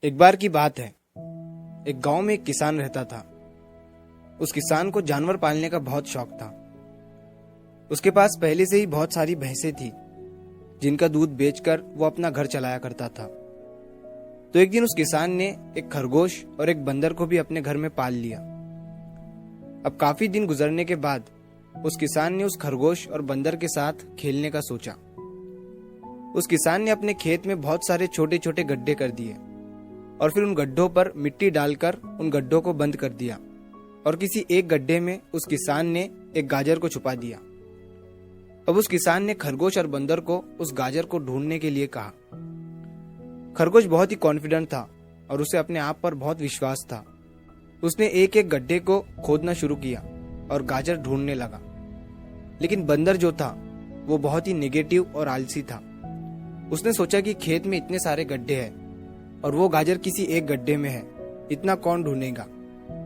एक बार की बात है। एक गांव में एक किसान रहता था। उस किसान को जानवर पालने का बहुत शौक था। उसके पास पहले से ही बहुत सारी भैंसें थी, जिनका दूध बेचकर वो अपना घर चलाया करता था। तो एक दिन उस किसान ने एक खरगोश और एक बंदर को भी अपने घर में पाल लिया। अब काफी दिन गुजरने के बाद उस किसान ने उस खरगोश और बंदर के साथ खेलने का सोचा। उस किसान ने अपने खेत में बहुत सारे छोटे छोटे गड्ढे कर दिए और फिर उन गड्ढों पर मिट्टी डालकर उन गड्ढों को बंद कर दिया और किसी एक गड्ढे में उस किसान ने एक गाजर को छुपा दिया। अब उस किसान ने खरगोश और बंदर को उस गाजर को ढूंढने के लिए कहा। खरगोश बहुत ही कॉन्फिडेंट था और उसे अपने आप पर बहुत विश्वास था। उसने एक एक गड्ढे को खोदना शुरू किया और गाजर ढूंढने लगा। लेकिन बंदर जो था वो बहुत ही नेगेटिव और आलसी था। उसने सोचा कि खेत में इतने सारे गड्ढे हैं और वो गाजर किसी एक गड्ढे में है, इतना कौन ढूंढेगा।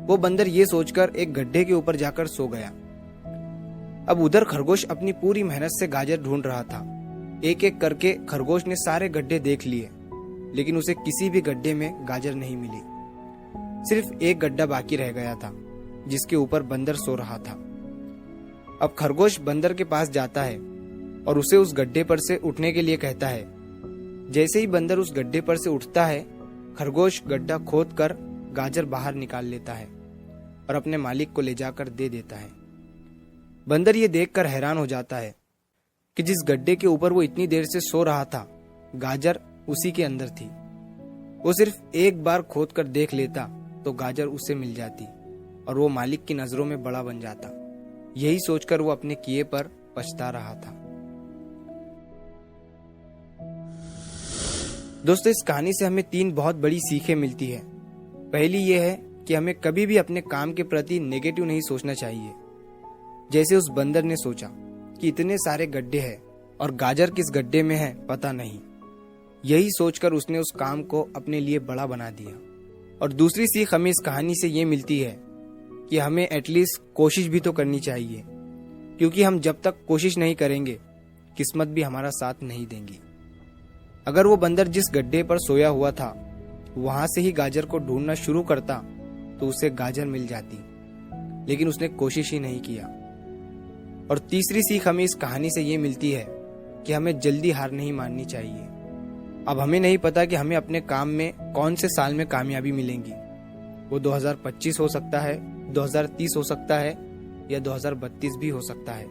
वो बंदर ये सोचकर एक गड्ढे के ऊपर जाकर सो गया। अब उधर खरगोश अपनी पूरी मेहनत से गाजर ढूंढ रहा था। एक एक करके खरगोश ने सारे गड्ढे देख लिए, लेकिन उसे किसी भी गड्ढे में गाजर नहीं मिली। सिर्फ एक गड्ढा बाकी रह गया था, जिसके ऊपर बंदर सो रहा था। अब खरगोश बंदर के पास जाता है और उसे उस गड्ढे पर से उठने के लिए कहता है। जैसे ही बंदर उस गड्ढे पर से उठता है, खरगोश गड्ढा खोद कर गाजर बाहर निकाल लेता है और अपने मालिक को ले जाकर दे देता है। बंदर ये देखकर हैरान हो जाता है कि जिस गड्ढे के ऊपर वो इतनी देर से सो रहा था, गाजर उसी के अंदर थी। वो सिर्फ एक बार खोद कर देख लेता तो गाजर उसे मिल जाती और वो मालिक की नजरों में बड़ा बन जाता। यही सोचकर वो अपने किए पर पछता रहा था। दोस्तों, इस कहानी से हमें 3 बहुत बड़ी सीखें मिलती है। पहली ये है कि हमें कभी भी अपने काम के प्रति नेगेटिव नहीं सोचना चाहिए। जैसे उस बंदर ने सोचा कि इतने सारे गड्ढे हैं और गाजर किस गड्ढे में है पता नहीं। यही सोचकर उसने उस काम को अपने लिए बड़ा बना दिया। और दूसरी सीख हमें इस कहानी से ये मिलती है कि हमें एटलीस्ट कोशिश भी तो करनी चाहिए, क्योंकि हम जब तक कोशिश नहीं करेंगे, किस्मत भी हमारा साथ नहीं देंगी। अगर वो बंदर जिस गड्ढे पर सोया हुआ था वहां से ही गाजर को ढूंढना शुरू करता तो उसे गाजर मिल जाती, लेकिन उसने कोशिश ही नहीं किया। और तीसरी सीख हमें इस कहानी से ये मिलती है कि हमें जल्दी हार नहीं माननी चाहिए। अब हमें नहीं पता कि हमें अपने काम में कौन से साल में कामयाबी मिलेंगी। वो 2025 हो सकता है, 2030 हो सकता है या 2032 भी हो सकता है,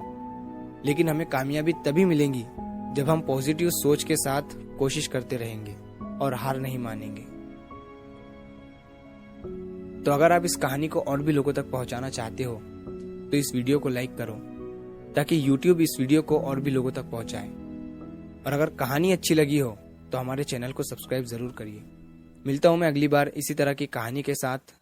लेकिन हमें कामयाबी तभी मिलेंगी जब हम पॉजिटिव सोच के साथ कोशिश करते रहेंगे और हार नहीं मानेंगे। तो अगर आप इस कहानी को और भी लोगों तक पहुंचाना चाहते हो तो इस वीडियो को लाइक करो, ताकि YouTube इस वीडियो को और भी लोगों तक पहुंचाए। और अगर कहानी अच्छी लगी हो तो हमारे चैनल को सब्सक्राइब जरूर करिए। मिलता हूं मैं अगली बार इसी तरह की कहानी के साथ।